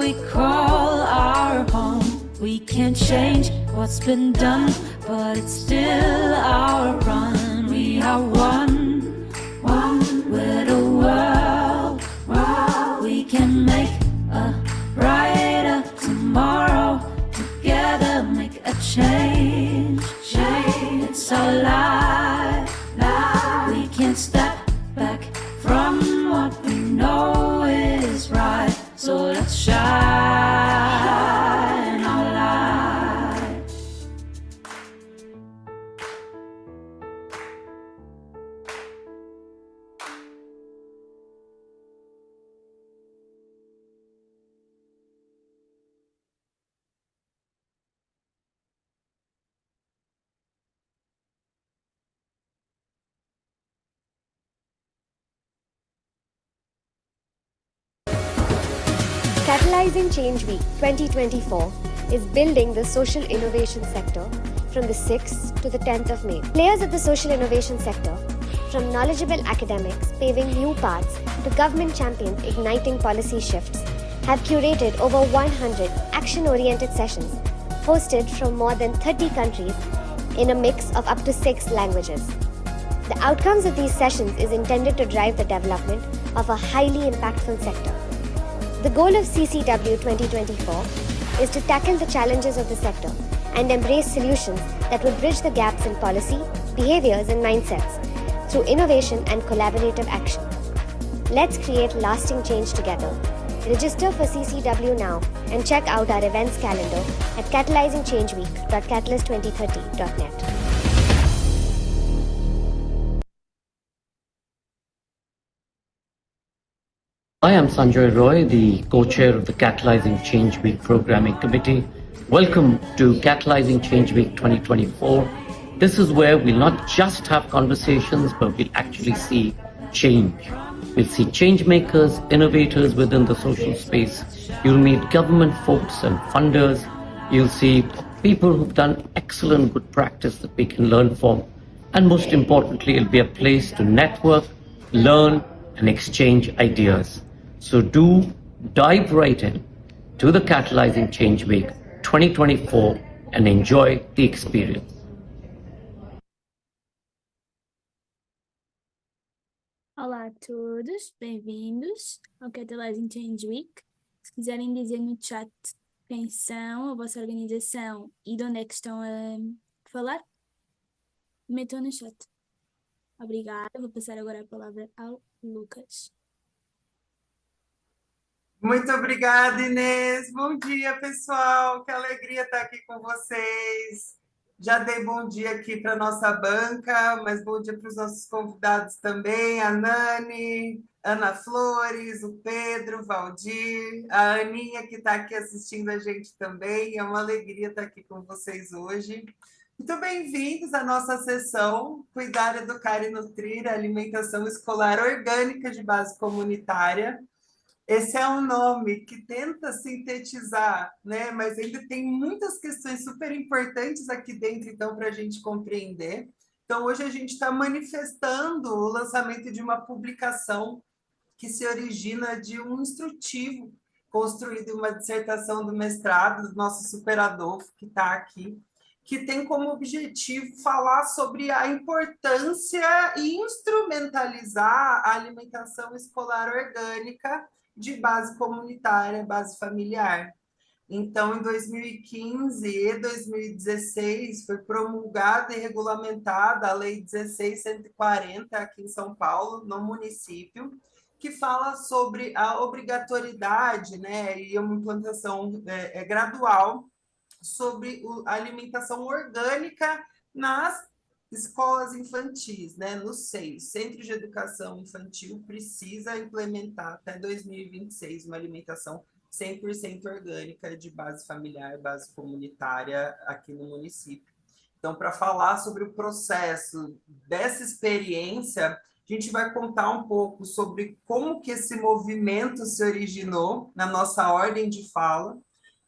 we call our home. We can't change what's been done, but it's still our run. We are one with the world. We can make a brighter tomorrow. Together make a change. It's our life. We can't step back from what we know is right. So let's shine our light. Catalyzing Change Week 2024 is building the social innovation sector from the 6th to the 10th of May. Players of the social innovation sector, from knowledgeable academics paving new paths to government champions igniting policy shifts, have curated over 100 action-oriented sessions hosted from more than 30 countries in a mix of up to 6 languages. The outcomes of these sessions is intended to drive the development of a highly impactful sector. The goal of CCW 2024 is to tackle the challenges of the sector and embrace solutions that will bridge the gaps in policy, behaviors and mindsets through innovation and collaborative action. Let's create lasting change together. Register for CCW now and check out our events calendar at catalyzingchangeweek.catalyst2030.net. Hi, I'm Sanjoy Roy, the co-chair of the Catalyzing Change Week Programming Committee. Welcome to Catalyzing Change Week 2024. This is where we'll not just have conversations, but we'll actually see change. We'll see change makers, innovators within the social space. You'll meet government folks and funders. You'll see people who've done excellent good practice that we can learn from. And most importantly, it'll be a place to network, learn, and exchange ideas. So do dive right in to the Catalyzing Change Week 2024 and enjoy the experience. Olá a todos, bem-vindos ao Catalyzing Change Week. Se quiserem dizer no chat quem são, a vossa organização e de onde é que estão a falar, metam no chat. Obrigada, vou passar agora a palavra ao Lucas. Muito obrigada, Inês. Bom dia, pessoal. Que alegria estar aqui com vocês. Já dei bom dia aqui para a nossa banca, mas bom dia para os nossos convidados também, a Nani, Ana Flores, o Pedro, o Valdir, a Aninha, que está aqui assistindo a gente também. É uma alegria estar aqui com vocês hoje. Muito bem-vindos à nossa sessão Cuidar, Educar e Nutrir a Alimentação Escolar Orgânica de Base Comunitária. Esse é um nome que tenta sintetizar, né? Mas ainda tem muitas questões super importantes aqui dentro, então, para a gente compreender. Então, hoje a gente está manifestando o lançamento de uma publicação que se origina de um instrutivo construído em uma dissertação do mestrado do nosso Super Adolfo, que está aqui, que tem como objetivo falar sobre a importância e instrumentalizar a alimentação escolar orgânica de base comunitária, base familiar. Então, em 2015 e 2016, foi promulgada e regulamentada a Lei 16.140 aqui em São Paulo, no município, que fala sobre a obrigatoriedade, né, e uma implantação gradual sobre a alimentação orgânica nas escolas infantis, né, no SEIs, Centro de Educação Infantil, precisa implementar até 2026 uma alimentação 100% orgânica de base familiar, base comunitária aqui no município. Então, para falar sobre o processo dessa experiência, a gente vai contar um pouco sobre como que esse movimento se originou na nossa ordem de fala,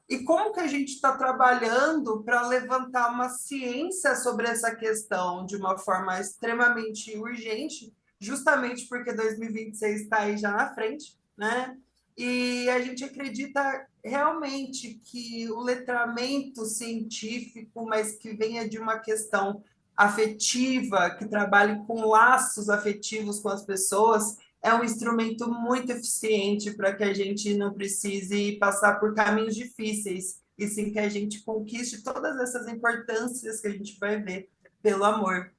e como que a gente está trabalhando para levantar uma ciência sobre essa questão de uma forma extremamente urgente, justamente porque 2026 está aí já na frente, né? E a gente acredita realmente que o letramento científico, mas que venha de uma questão afetiva, que trabalhe com laços afetivos com as pessoas, é um instrumento muito eficiente para que a gente não precise passar por caminhos difíceis, e sim que a gente conquiste todas essas importâncias que a gente vai ver pelo amor.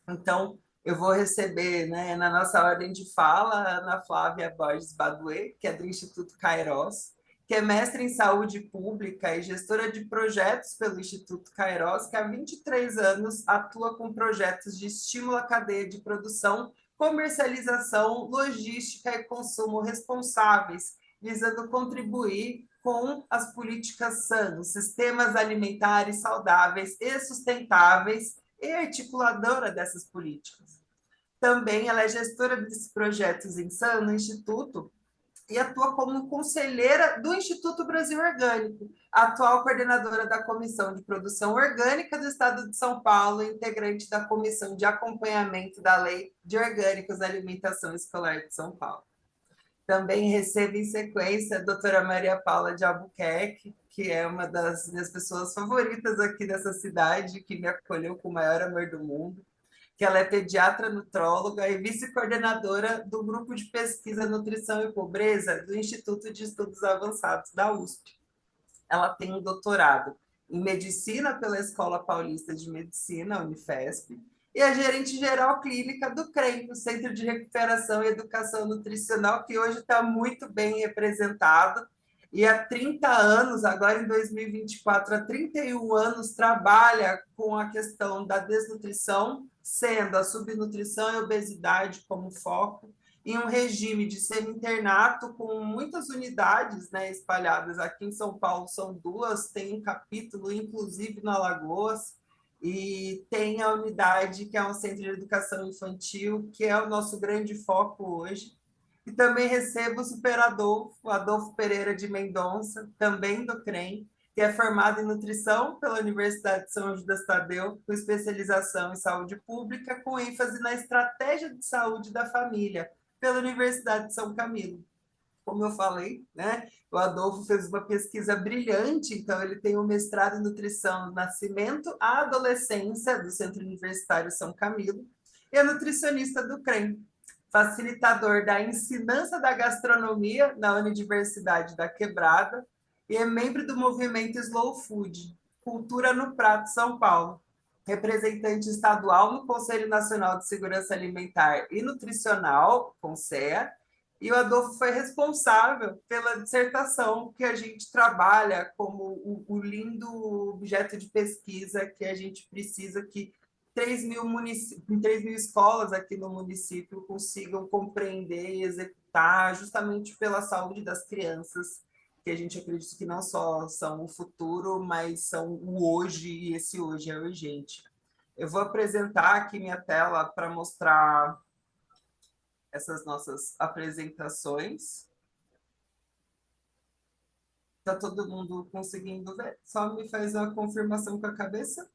Então, eu vou receber, né, na nossa ordem de fala, a Ana Flávia Borges Baduê, que é do Instituto Kairos, que é mestre em saúde pública e gestora de projetos pelo Instituto Kairos, que há 23 anos atua com projetos de estímulo à cadeia de produção, comercialização, logística e consumo responsáveis, visando contribuir com as políticas sanas, sistemas alimentares saudáveis e sustentáveis, e articuladora dessas políticas. Também ela é gestora desses projetos em SAN no Instituto e atua como conselheira do Instituto Brasil Orgânico, atual coordenadora da Comissão de Produção Orgânica do Estado de São Paulo e integrante da Comissão de Acompanhamento da Lei de Orgânicos da Alimentação Escolar de São Paulo. Também recebo em sequência a doutora Maria Paula de Albuquerque, que é uma das minhas pessoas favoritas aqui dessa cidade, que me acolheu com o maior amor do mundo, que ela é pediatra nutróloga e vice-coordenadora do Grupo de Pesquisa Nutrição e Pobreza do Instituto de Estudos Avançados da USP. Ela tem um doutorado em Medicina pela Escola Paulista de Medicina, Unifesp, e é gerente-geral clínica do CREM, o Centro de Recuperação e Educação Nutricional, que hoje está muito bem representado, e há 30 anos, agora em 2024, há 31 anos, trabalha com a questão da desnutrição, sendo a subnutrição e obesidade como foco, em um regime de semi-internato com muitas unidades, né, espalhadas aqui em São Paulo, são 2, tem um capítulo, inclusive, na Alagoas, e tem a unidade que é um centro de educação infantil, que é o nosso grande foco hoje. E também recebo o Super Adolfo Pereira de Mendonça, também do CREM, que é formado em nutrição pela Universidade de São Judas Tadeu, com especialização em saúde pública, com ênfase na estratégia de saúde da família, pela Universidade de São Camilo. Como eu falei, né? O Adolfo fez uma pesquisa brilhante, então ele tem um mestrado em nutrição do nascimento à adolescência do Centro Universitário São Camilo e é nutricionista do CREM, facilitador da ensinança da gastronomia na Universidade da Quebrada e é membro do movimento Slow Food, Cultura no Prato São Paulo, representante estadual no Conselho Nacional de Segurança Alimentar e Nutricional, CONSEA, e o Adolfo foi responsável pela dissertação que a gente trabalha como o lindo objeto de pesquisa que a gente precisa que 3.000 escolas aqui no município consigam compreender e executar, justamente pela saúde das crianças, que a gente acredita que não só são o futuro, mas são o hoje, e esse hoje é urgente. Eu vou apresentar aqui minha tela para mostrar essas nossas apresentações. Está todo mundo conseguindo ver? Só me faz uma confirmação com a cabeça.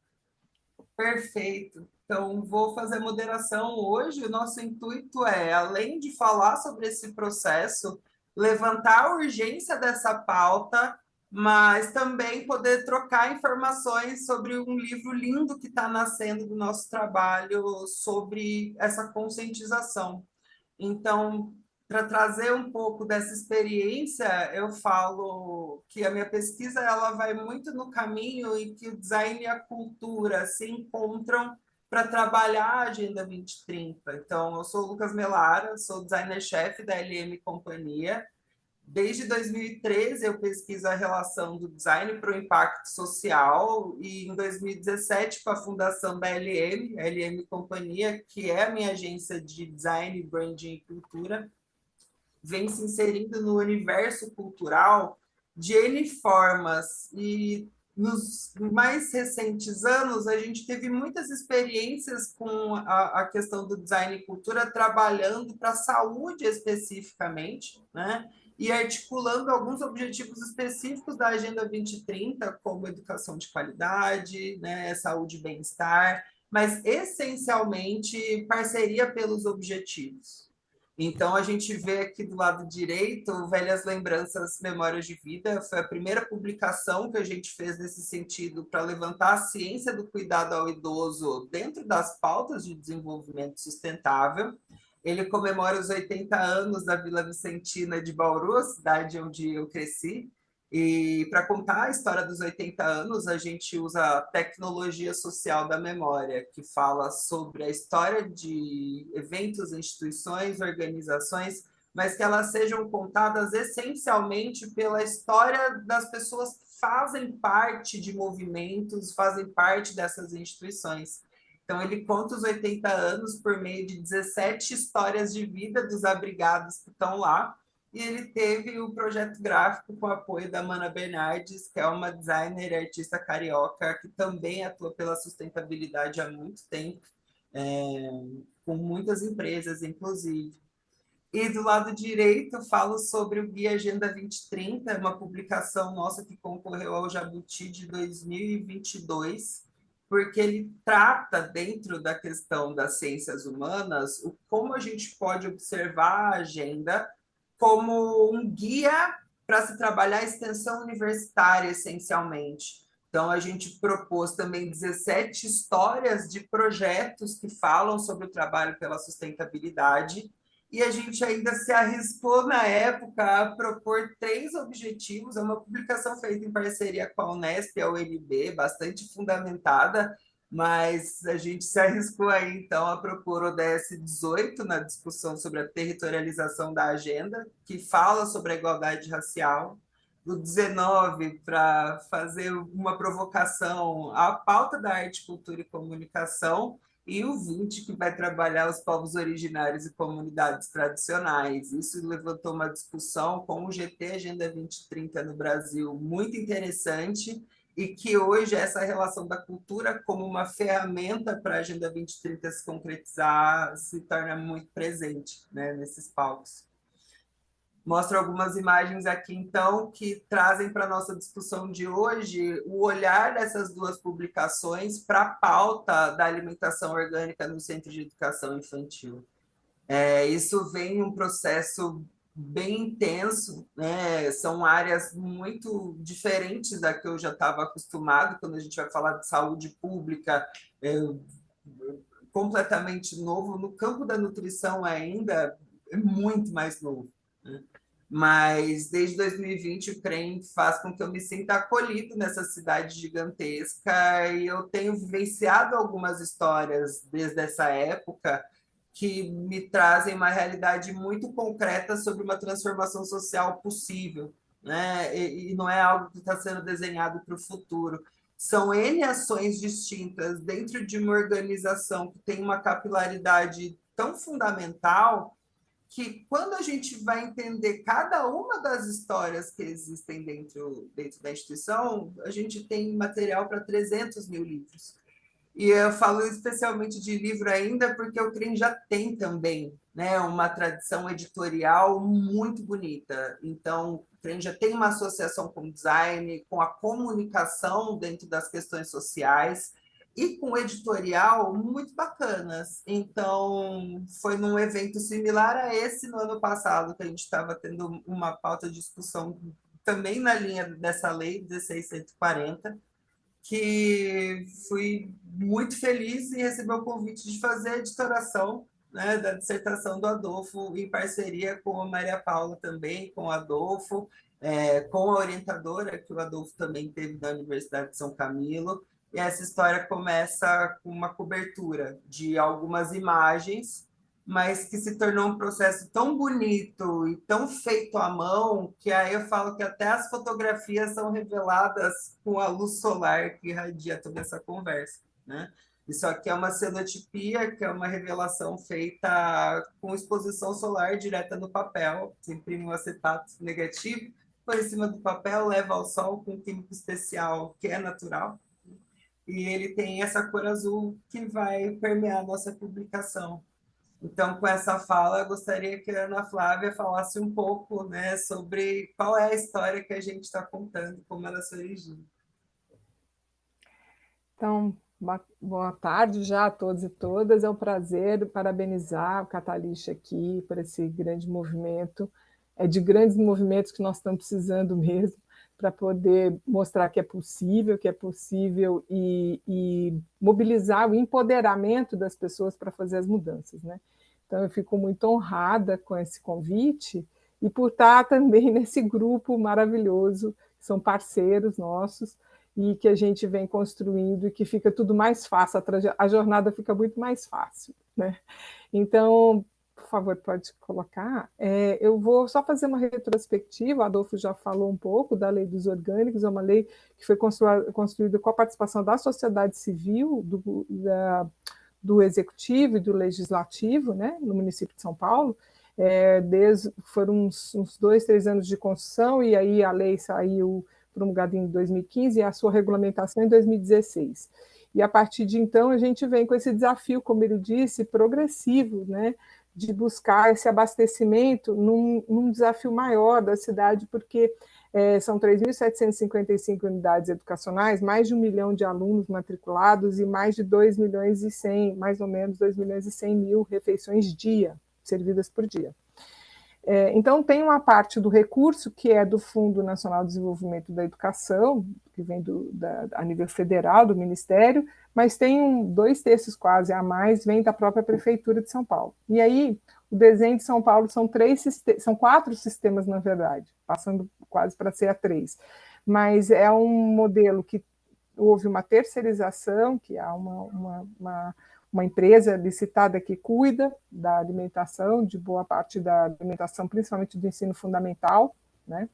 Perfeito. Então, vou fazer a moderação hoje. O nosso intuito é, além de falar sobre esse processo, levantar a urgência dessa pauta, mas também poder trocar informações sobre um livro lindo que está nascendo do nosso trabalho sobre essa conscientização. Então, para trazer um pouco dessa experiência, eu falo que a minha pesquisa ela vai muito no caminho em que o design e a cultura se encontram para trabalhar a Agenda 2030. Então, eu sou o Lucas Melara, sou designer-chefe da LM Companhia. Desde 2013, eu pesquiso a relação do design para o impacto social e em 2017, com a fundação da LM Companhia, que é a minha agência de design, branding e cultura, vem se inserindo no universo cultural de N formas. E nos mais recentes anos, a gente teve muitas experiências com a questão do design e cultura, trabalhando para a saúde especificamente, né? E articulando alguns objetivos específicos da Agenda 2030, como educação de qualidade, né, saúde e bem-estar, mas essencialmente parceria pelos objetivos. Então, a gente vê aqui do lado direito, Velhas Lembranças, Memórias de Vida. Foi a primeira publicação que a gente fez nesse sentido para levantar a ciência do cuidado ao idoso dentro das pautas de desenvolvimento sustentável. Ele comemora os 80 anos da Vila Vicentina de Bauru, a cidade onde eu cresci. E para contar a história dos 80 anos, a gente usa a tecnologia social da memória, que fala sobre a história de eventos, instituições, organizações, mas que elas sejam contadas essencialmente pela história das pessoas que fazem parte de movimentos, fazem parte dessas instituições. Então, ele conta os 80 anos por meio de 17 histórias de vida dos abrigados que estão lá, e ele teve o projeto gráfico com o apoio da Mana Bernardes, que é uma designer e artista carioca que também atua pela sustentabilidade há muito tempo, com muitas empresas, inclusive. E do lado direito, eu falo sobre o Guia Agenda 2030, uma publicação nossa que concorreu ao Jabuti de 2022, porque ele trata, dentro da questão das ciências humanas, como a gente pode observar a agenda como um guia para se trabalhar a extensão universitária, essencialmente. Então, a gente propôs também 17 histórias de projetos que falam sobre o trabalho pela sustentabilidade, e a gente ainda se arriscou, na época, a propor 3 objetivos. É uma publicação feita em parceria com a Unesp e a UNB, bastante fundamentada, mas a gente se arriscou aí, então, a propor o ODS 18 na discussão sobre a territorialização da agenda, que fala sobre a igualdade racial, o 19 para fazer uma provocação à pauta da arte, cultura e comunicação, e o 20 que vai trabalhar os povos originários e comunidades tradicionais. Isso levantou uma discussão com o GT Agenda 2030 no Brasil muito interessante, e que hoje essa relação da cultura como uma ferramenta para a Agenda 2030 se concretizar se torna muito presente, né, nesses palcos. Mostro algumas imagens aqui, então, que trazem para a nossa discussão de hoje o olhar dessas 2 publicações para a pauta da alimentação orgânica no Centro de Educação Infantil. Isso vem um processo bem intenso, né? São áreas muito diferentes da que eu já estava acostumado. Quando a gente vai falar de saúde pública, completamente novo. No campo da nutrição ainda é muito mais novo, né? Mas desde 2020 o CREM faz com que eu me sinta acolhido nessa cidade gigantesca, e eu tenho vivenciado algumas histórias desde essa época que me trazem uma realidade muito concreta sobre uma transformação social possível, né? E não é algo que está sendo desenhado para o futuro. São N ações distintas dentro de uma organização que tem uma capilaridade tão fundamental que, quando a gente vai entender cada uma das histórias que existem dentro da instituição, a gente tem material para 300 mil livros. E eu falo especialmente de livro ainda porque o CREM já tem também, né, uma tradição editorial muito bonita. Então, o CREM já tem uma associação com o design, com a comunicação dentro das questões sociais e com editorial muito bacanas. Então, foi num evento similar a esse no ano passado que a gente estava tendo uma pauta de discussão também na linha dessa lei 1640, que fui muito feliz em receber o convite de fazer a editoração, né, da dissertação do Adolfo, em parceria com a Maria Paula também, com o Adolfo, com a orientadora, que o Adolfo também teve da Universidade de São Camilo. E essa história começa com uma cobertura de algumas imagens, mas que se tornou um processo tão bonito e tão feito à mão, que aí eu falo que até as fotografias são reveladas com a luz solar que irradia toda essa conversa, né? Isso aqui é uma cenotipia, que é uma revelação feita com exposição solar direta no papel. Você imprime um acetato negativo, põe em cima do papel, leva ao sol com um químico especial que é natural, e ele tem essa cor azul que vai permear a nossa publicação. Então, com essa fala, eu gostaria que a Ana Flávia falasse um pouco, né, sobre qual é a história que a gente está contando, como ela se origina. Então, Boa tarde já a todos e todas. É um prazer parabenizar o Catalyst aqui por esse grande movimento. É de grandes movimentos que nós estamos precisando mesmo para poder mostrar que é possível e mobilizar o empoderamento das pessoas para fazer as mudanças, né? Então, eu fico muito honrada com esse convite e por estar também nesse grupo maravilhoso, que são parceiros nossos, e que a gente vem construindo e que fica tudo mais fácil, a jornada fica muito mais fácil, né? Então, por favor, pode colocar. Eu vou só fazer uma retrospectiva, o Adolfo já falou um pouco da Lei dos Orgânicos, é uma lei que foi construída com a participação da sociedade civil, do Executivo e do Legislativo, né, no município de São Paulo. Foram uns 2, 3 anos de construção, e aí a lei saiu promulgada em 2015 e a sua regulamentação em 2016. E a partir de então a gente vem com esse desafio, como ele disse, progressivo, né, de buscar esse abastecimento num desafio maior da cidade, porque são 3.755 unidades educacionais, mais de 1 milhão de alunos matriculados e mais de 2 milhões e 100, mais ou menos 2 milhões e 100 mil refeições dia, servidas por dia. Então, tem uma parte do recurso que é do Fundo Nacional de Desenvolvimento da Educação, que vem a nível federal, do Ministério, mas tem 2/3 quase a mais, vem da própria Prefeitura de São Paulo. E aí, o desenho de São Paulo são 4 sistemas, na verdade, passando quase para ser a 3. Mas é um modelo que houve uma terceirização, que há uma empresa licitada que cuida da alimentação, de boa parte da alimentação, principalmente do ensino fundamental, né?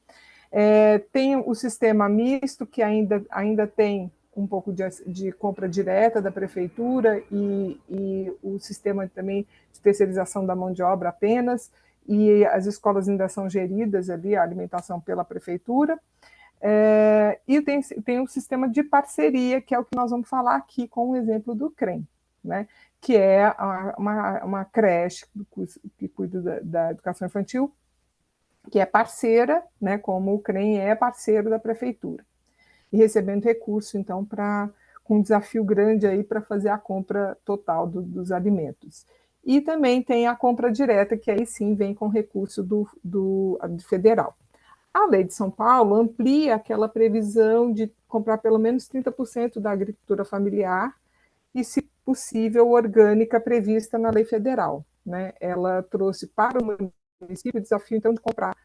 Tem o sistema misto, que ainda tem um pouco de compra direta da prefeitura e o sistema também de terceirização da mão de obra apenas, e as escolas ainda são geridas ali, a alimentação pela prefeitura. E tem um sistema de parceria, que é o que nós vamos falar aqui com o exemplo do CREM, né, que é uma creche que cuida da educação infantil, que é parceira, né, como o CREM é parceiro da prefeitura, e recebendo recurso, então, com um desafio grande aí para fazer a compra total dos alimentos. E também tem a compra direta, que aí sim vem com recurso do federal. A Lei de São Paulo amplia aquela previsão de comprar pelo menos 30% da agricultura familiar e, se possível, orgânica prevista na lei federal, né? Ela trouxe para o município o desafio, então, de comprar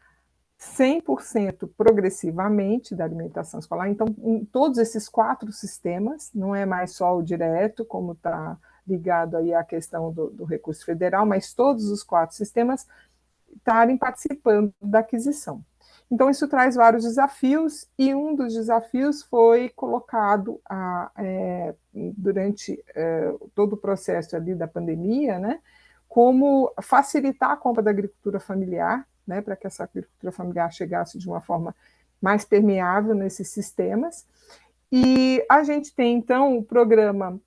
100% progressivamente da alimentação escolar. Então, em todos esses 4 sistemas, não é mais só o direto, como está ligado aí à questão do recurso federal, mas todos os 4 sistemas estarem participando da aquisição. Então, isso traz vários desafios, e um dos desafios foi colocado durante todo o processo ali da pandemia, né, como facilitar a compra da agricultura familiar, né, para que essa agricultura familiar chegasse de uma forma mais permeável nesses sistemas. E a gente tem, então, o programa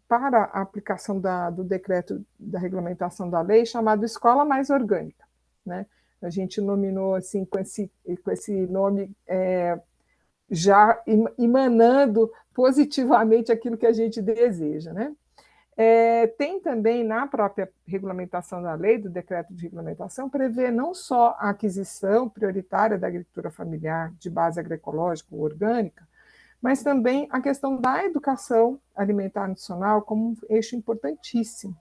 para a aplicação do decreto da regulamentação da lei, chamado Escola Mais Orgânica, né? A gente nominou assim com esse nome já emanando positivamente aquilo que a gente deseja, né? Tem também na própria regulamentação da lei, do decreto de regulamentação, prevê não só a aquisição prioritária da agricultura familiar de base agroecológica ou orgânica, mas também a questão da educação alimentar nutricional como um eixo importantíssimo.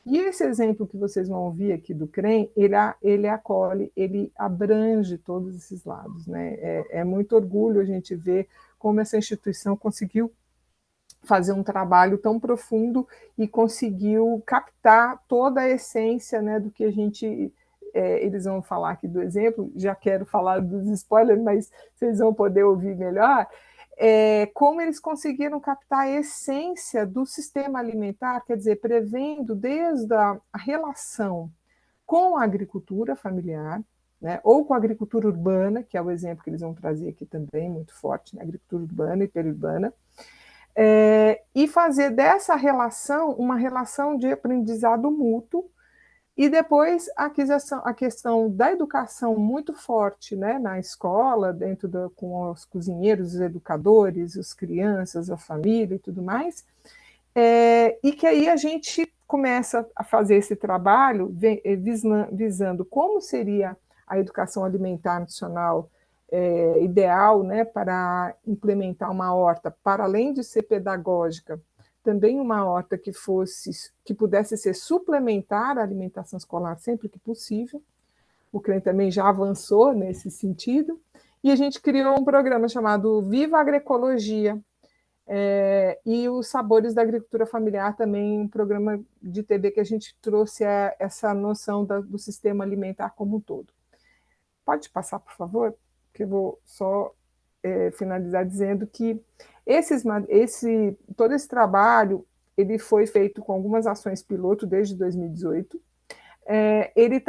E esse exemplo que vocês vão ouvir aqui do CREM, ele acolhe, ele abrange todos esses lados, né? É muito orgulho a gente ver como essa instituição conseguiu fazer um trabalho tão profundo e conseguiu captar toda a essência, né, do que a gente... eles vão falar aqui do exemplo, já quero falar dos spoilers, mas vocês vão poder ouvir melhor. Como eles conseguiram captar a essência do sistema alimentar, quer dizer, prevendo desde a relação com a agricultura familiar, né, ou com a agricultura urbana, que é o exemplo que eles vão trazer aqui também, muito forte, né, agricultura urbana e periurbana, e fazer dessa relação uma relação de aprendizado mútuo E depois a questão da educação muito forte, né, na escola, com os cozinheiros, os educadores, as crianças, a família e tudo mais, e que aí a gente começa a fazer esse trabalho visando como seria a educação alimentar nutricional ideal, né, para implementar uma horta, para além de ser pedagógica, também uma horta que pudesse ser suplementar à alimentação escolar sempre que possível. O CREM também já avançou nesse sentido. E a gente criou um programa chamado Viva Agroecologia, e os Sabores da Agricultura Familiar também, um programa de TV que a gente trouxe essa noção do sistema alimentar como um todo. Pode passar, por favor? Que eu vou só finalizar dizendo que todo esse trabalho ele foi feito com algumas ações piloto desde 2018. Ele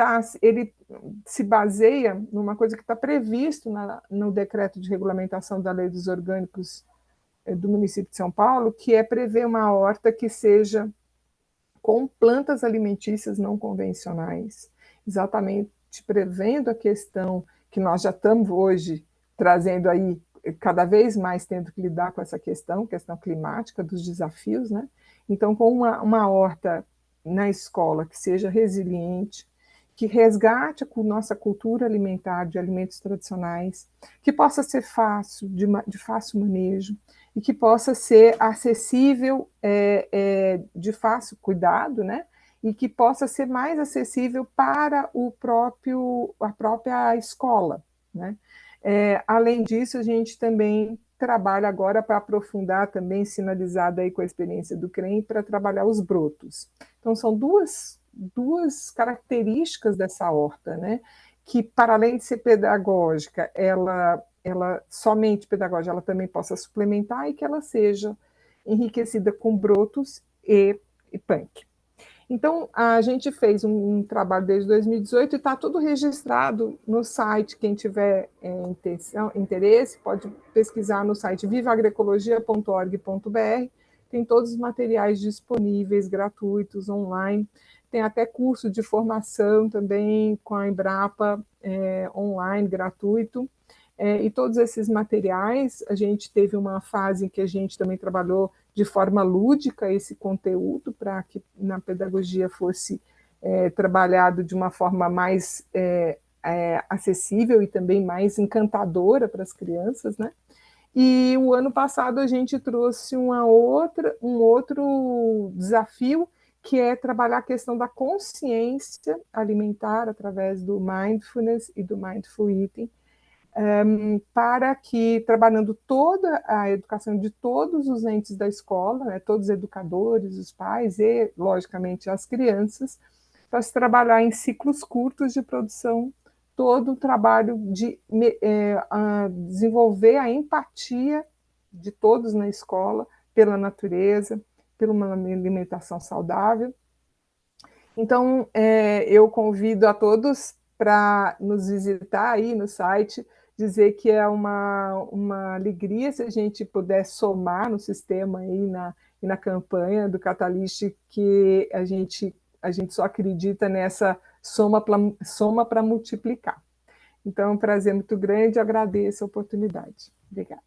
se baseia numa coisa que está previsto no decreto de regulamentação da Lei dos Orgânicos do município de São Paulo, que é prever uma horta que seja com plantas alimentícias não convencionais, exatamente prevendo a questão que nós já estamos hoje trazendo aí, cada vez mais tendo que lidar com essa questão climática, dos desafios, né? Então, com uma horta na escola que seja resiliente, que resgate a nossa cultura alimentar de alimentos tradicionais, que possa ser fácil, de fácil manejo, e que possa ser acessível, de fácil cuidado, né? E que possa ser mais acessível para a própria escola, né? Além disso, a gente também trabalha agora para aprofundar, também sinalizado aí com a experiência do CREM, para trabalhar os brotos. Então, são duas características dessa horta, né? Que, para além de ser pedagógica, ela somente pedagógica, ela também possa suplementar e que ela seja enriquecida com brotos e punk. Então, a gente fez um trabalho desde 2018 e está tudo registrado no site. Quem tiver interesse pode pesquisar no site vivaagroecologia.org.br. Tem todos os materiais disponíveis, gratuitos, online. Tem até curso de formação também com a Embrapa, online, gratuito. E todos esses materiais, a gente teve uma fase em que a gente também trabalhou de forma lúdica esse conteúdo, para que na pedagogia fosse trabalhado de uma forma mais acessível e também mais encantadora para as crianças, né? E o ano passado a gente trouxe um outro desafio, que é trabalhar a questão da consciência alimentar através do mindfulness e do mindful eating, para que, trabalhando toda a educação de todos os entes da escola, né, todos os educadores, os pais e, logicamente, as crianças, para se trabalhar em ciclos curtos de produção, todo o trabalho de desenvolver a empatia de todos na escola pela natureza, pela uma alimentação saudável. Então, eu convido a todos para nos visitar aí no site, dizer que é uma alegria se a gente puder somar no sistema aí e na campanha do Catalyst, que a gente só acredita nessa soma para multiplicar. Então, é um prazer muito grande, agradeço a oportunidade. Obrigada.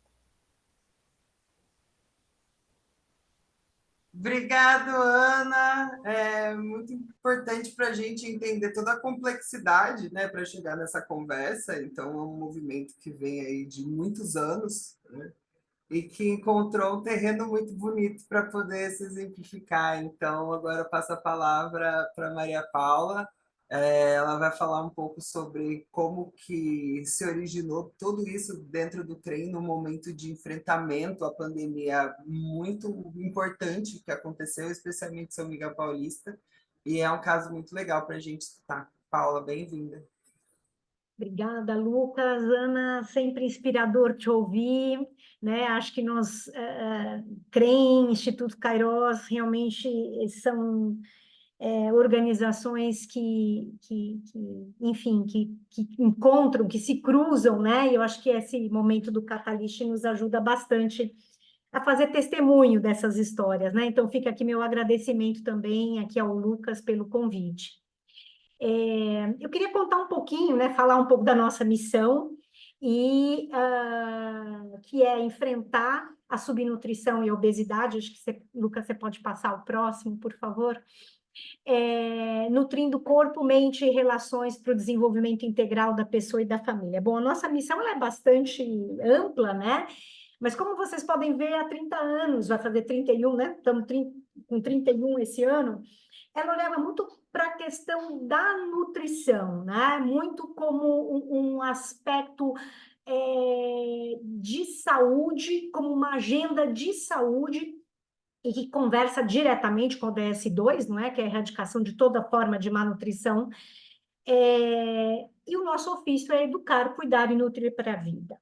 Obrigado, Ana. É muito importante para a gente entender toda a complexidade, né, para chegar nessa conversa. Então, é um movimento que vem aí de muitos anos, né, e que encontrou um terreno muito bonito para poder se exemplificar. Então, agora eu passo a palavra para Maria Paula. Ela vai falar um pouco sobre como que se originou tudo isso dentro do CREM no momento de enfrentamento à pandemia muito importante que aconteceu, especialmente em São Miguel Paulista, e é um caso muito legal para a gente escutar. Paula, bem-vinda. Obrigada, Lucas. Ana, sempre inspirador te ouvir, né? Acho que nós, CREM, Instituto Kairos, realmente são organizações enfim, que encontram, que se cruzam, né? E eu acho que esse momento do Catalyst nos ajuda bastante a fazer testemunho dessas histórias, né? Então, fica aqui meu agradecimento também aqui ao Lucas pelo convite. Eu queria contar um pouquinho, né, falar um pouco da nossa missão, que é enfrentar a subnutrição e a obesidade. Acho que Lucas, você pode passar o próximo, por favor? Nutrindo corpo, mente e relações para o desenvolvimento integral da pessoa e da família. Bom, a nossa missão ela é bastante ampla, né? Mas como vocês podem ver, há 30 anos, vai fazer 31, né? Estamos com 31 esse ano, ela leva muito para a questão da nutrição, né? Muito como um aspecto de saúde, como uma agenda de saúde, e que conversa diretamente com o DS2, não é? Que é a erradicação de toda forma de má nutrição. E o nosso ofício é educar, cuidar e nutrir para a vida.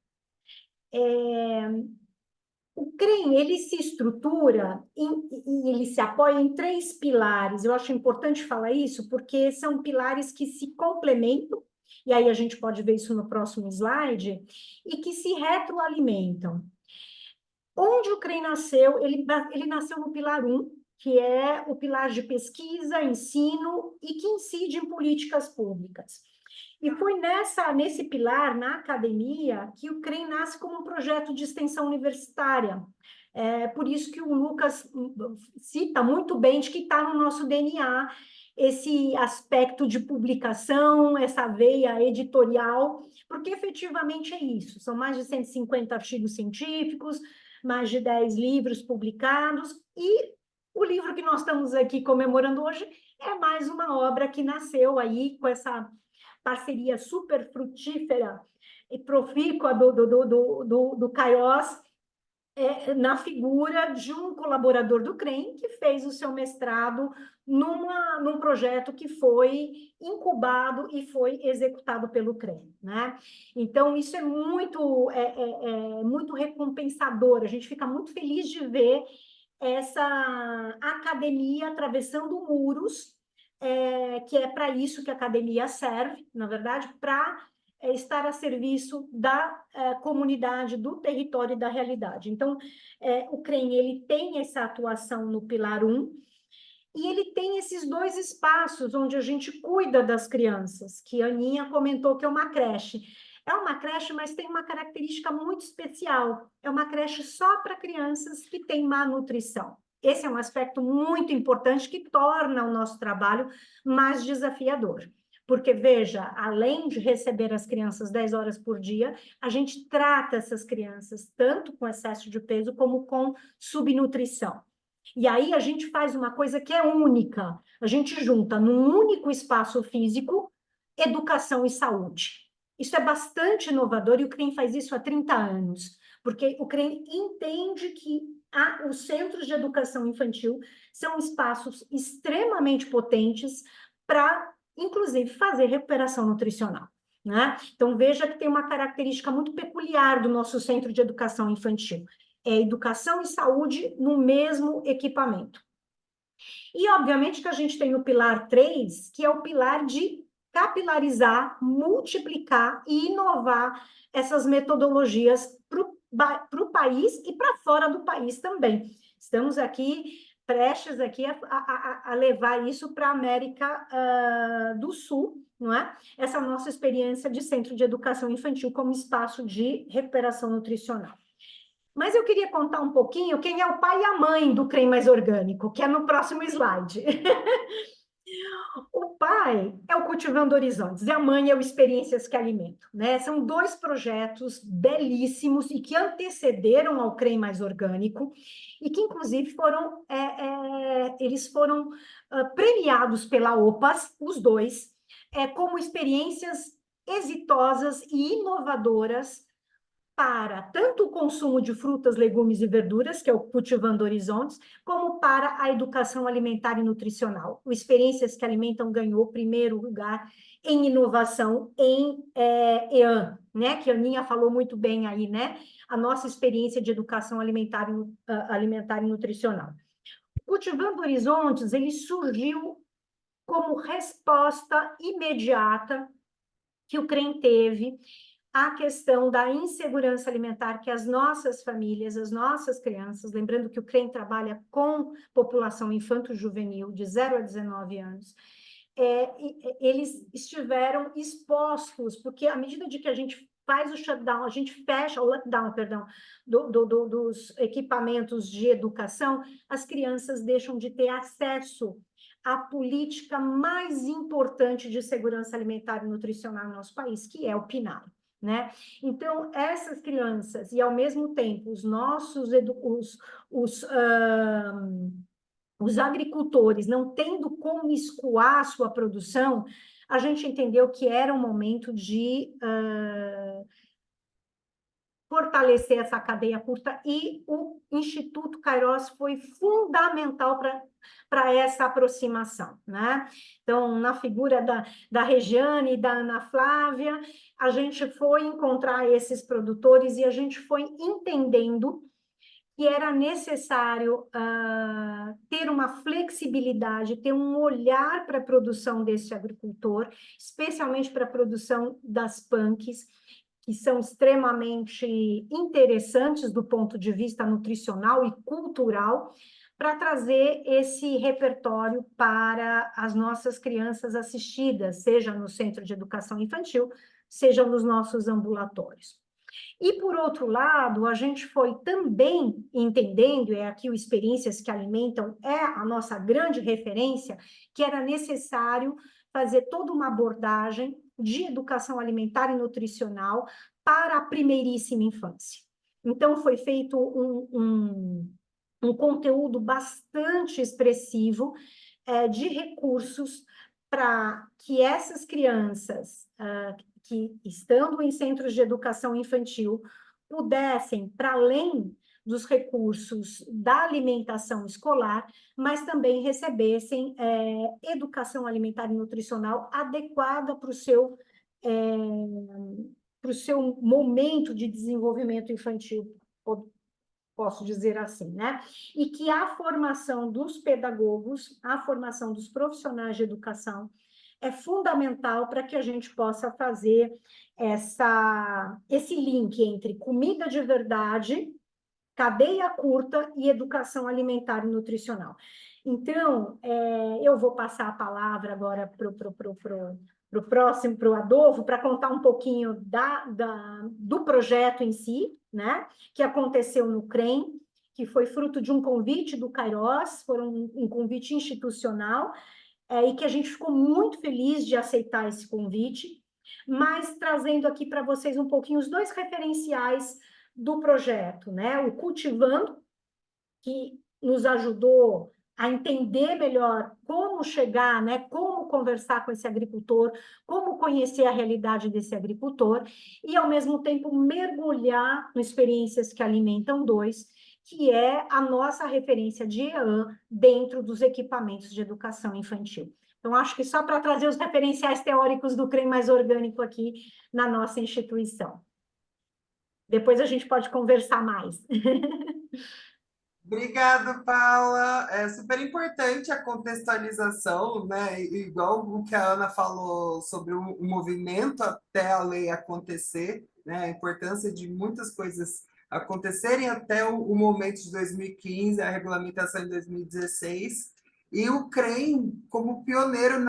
O CREM, ele se estrutura e ele se apoia em 3 pilares. Eu acho importante falar isso, porque são pilares que se complementam, e aí a gente pode ver isso no próximo slide, e que se retroalimentam. Onde o CREM nasceu? Ele nasceu no pilar 1, que é o pilar de pesquisa, ensino e que incide em políticas públicas. E foi nesse pilar, na academia, que o CREM nasce como um projeto de extensão universitária. Por isso que o Lucas cita muito bem de que está no nosso DNA esse aspecto de publicação, essa veia editorial, porque efetivamente é isso. São mais de 150 artigos científicos, mais de 10 livros publicados, e o livro que nós estamos aqui comemorando hoje é mais uma obra que nasceu aí com essa parceria super frutífera e profícua do Caiós, na figura de um colaborador do CREM que fez o seu mestrado num projeto que foi incubado e foi executado pelo CREM, né? Então, isso é muito recompensador. A gente fica muito feliz de ver essa academia atravessando muros, que é para isso que a academia serve, na verdade, para estar a serviço da comunidade, do território e da realidade. Então, o CREM, ele tem essa atuação no pilar 1, e ele tem esses 2 espaços onde a gente cuida das crianças, que a Aninha comentou que é uma creche. É uma creche, mas tem uma característica muito especial. É uma creche só para crianças que têm má nutrição. Esse é um aspecto muito importante que torna o nosso trabalho mais desafiador. Porque, veja, além de receber as crianças 10 horas por dia, a gente trata essas crianças tanto com excesso de peso como com subnutrição. E aí a gente faz uma coisa que é única. A gente junta num único espaço físico educação e saúde. Isso é bastante inovador e o CREM faz isso há 30 anos, porque o CREM entende que os centros de educação infantil são espaços extremamente potentes para, inclusive, fazer recuperação nutricional, né? Então, veja que tem uma característica muito peculiar do nosso centro de educação infantil. É educação e saúde no mesmo equipamento. E, obviamente, que a gente tem o pilar 3, que é o pilar de capilarizar, multiplicar e inovar essas metodologias para o país e para fora do país também. Estamos aqui, prestes aqui a levar isso para a América do Sul, não é? Essa nossa experiência de centro de educação infantil como espaço de recuperação nutricional. Mas eu queria contar um pouquinho quem é o pai e a mãe do CREM Mais Orgânico, que é no próximo slide. O pai é o Cultivando Horizontes e a mãe é o Experiências que Alimentam, né? São 2 projetos belíssimos e que antecederam ao CREM Mais Orgânico e que, inclusive, eles foram premiados pela OPAS, os 2, como experiências exitosas e inovadoras para tanto o consumo de frutas, legumes e verduras, que é o Cultivando Horizontes, como para a educação alimentar e nutricional. O Experiências que Alimentam ganhou o primeiro lugar em inovação em EAN, né? Que a Aninha falou muito bem aí, né? A nossa experiência de educação alimentar e nutricional. O Cultivando Horizontes, ele surgiu como resposta imediata que o CREM teve a questão da insegurança alimentar que as nossas famílias, as nossas crianças, lembrando que o CREM trabalha com população infanto-juvenil de 0 a 19 anos, eles estiveram expostos, porque à medida de que a gente faz o shutdown, a gente fecha o lockdown, perdão, dos equipamentos de educação, as crianças deixam de ter acesso à política mais importante de segurança alimentar e nutricional no nosso país, que é o PNAE, né? Então, essas crianças, e ao mesmo tempo, os agricultores não tendo como escoar sua produção, a gente entendeu que era um momento de fortalecer essa cadeia curta, e o Instituto Kairos foi fundamental para essa aproximação, né? Então, na figura da Regiane e da Ana Flávia, a gente foi encontrar esses produtores e a gente foi entendendo que era necessário ter uma flexibilidade, ter um olhar para a produção desse agricultor, especialmente para a produção das punks, que são extremamente interessantes do ponto de vista nutricional e cultural, para trazer esse repertório para as nossas crianças assistidas, seja no Centro de Educação Infantil, seja nos nossos ambulatórios. E, por outro lado, a gente foi também entendendo, aqui o Experiências que Alimentam é a nossa grande referência, que era necessário fazer toda uma abordagem de educação alimentar e nutricional para a primeiríssima infância. Então, foi feito um conteúdo bastante expressivo de recursos para que essas crianças que, estando em centros de educação infantil, pudessem, para além dos recursos da alimentação escolar, mas também recebessem educação alimentar e nutricional adequada para o seu momento de desenvolvimento infantil, posso dizer assim, né? E que a formação dos pedagogos, a formação dos profissionais de educação é fundamental para que a gente possa fazer esse link entre comida de verdade, cadeia curta e educação alimentar e nutricional. Então, eu vou passar a palavra agora para o próximo, para o Adolfo, para contar um pouquinho do projeto em si, né, que aconteceu no CREM, que foi fruto de um convite do Kairos, foi um convite institucional, e que a gente ficou muito feliz de aceitar esse convite, mas trazendo aqui para vocês um pouquinho os dois referenciais do projeto, né? O Cultivando, que nos ajudou a entender melhor como chegar, né? Como conversar com esse agricultor, como conhecer a realidade desse agricultor, e, ao mesmo tempo, mergulhar no Experiências que Alimentam 2, que é a nossa referência de EAN dentro dos equipamentos de educação infantil. Então, acho que só para trazer os referenciais teóricos do CREM mais orgânico aqui na nossa instituição. Depois a gente pode conversar mais. Obrigada, Paula. É super importante a contextualização, né? Igual o que a Ana falou sobre o movimento até a lei acontecer, né? A importância de muitas coisas acontecerem até o momento de 2015, a regulamentação em 2016, e o CREM como pioneiro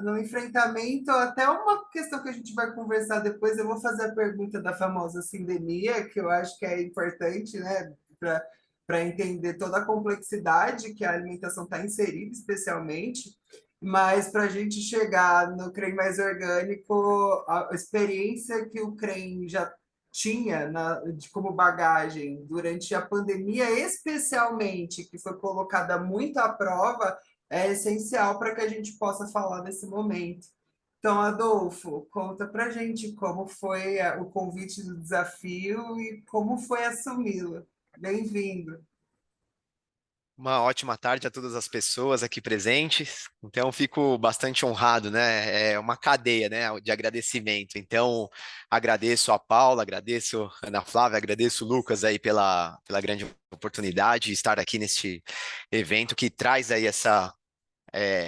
no enfrentamento, até uma questão que a gente vai conversar depois. Eu vou fazer a pergunta da famosa sindemia, que eu acho que é importante, né, para entender toda a complexidade que a alimentação está inserida, especialmente, mas para a gente chegar no CREM mais orgânico, a experiência que o CREM já tinha como bagagem durante a pandemia, especialmente, que foi colocada muito à prova, é essencial para que a gente possa falar desse momento. Então, Adolfo, conta para a gente como foi o convite do desafio e como foi assumi-lo. Bem-vindo. Uma ótima tarde a todas as pessoas aqui presentes. Então, fico bastante honrado, né? É uma cadeia, né, de agradecimento. Então, agradeço a Paula, agradeço a Ana Flávia, agradeço o Lucas aí pela grande oportunidade de estar aqui neste evento que traz aí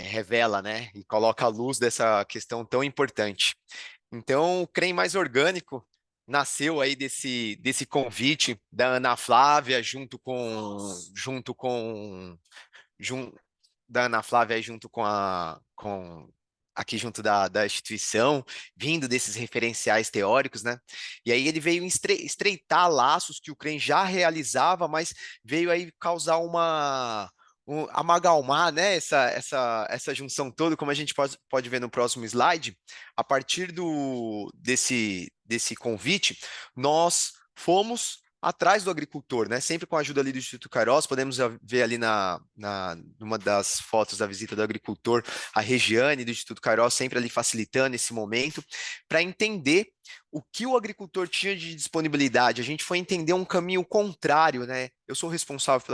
revela, né, e coloca a luz dessa questão tão importante. Então, o CREM mais orgânico nasceu aí desse convite da Ana Flávia da Ana Flávia junto com aqui junto da instituição, vindo desses referenciais teóricos, né? E aí ele veio estreitar laços que o CREM já realizava, mas veio aí causar amalgamar, né, essa junção toda, como a gente pode ver no próximo slide. A partir desse convite, nós fomos atrás do agricultor, né? Sempre com a ajuda ali do Instituto Queiroz, podemos ver ali numa das fotos da visita do agricultor, a Regiane do Instituto Queiroz, sempre ali facilitando esse momento, para entender o que o agricultor tinha de disponibilidade. A gente foi entender um caminho contrário, né? Eu sou responsável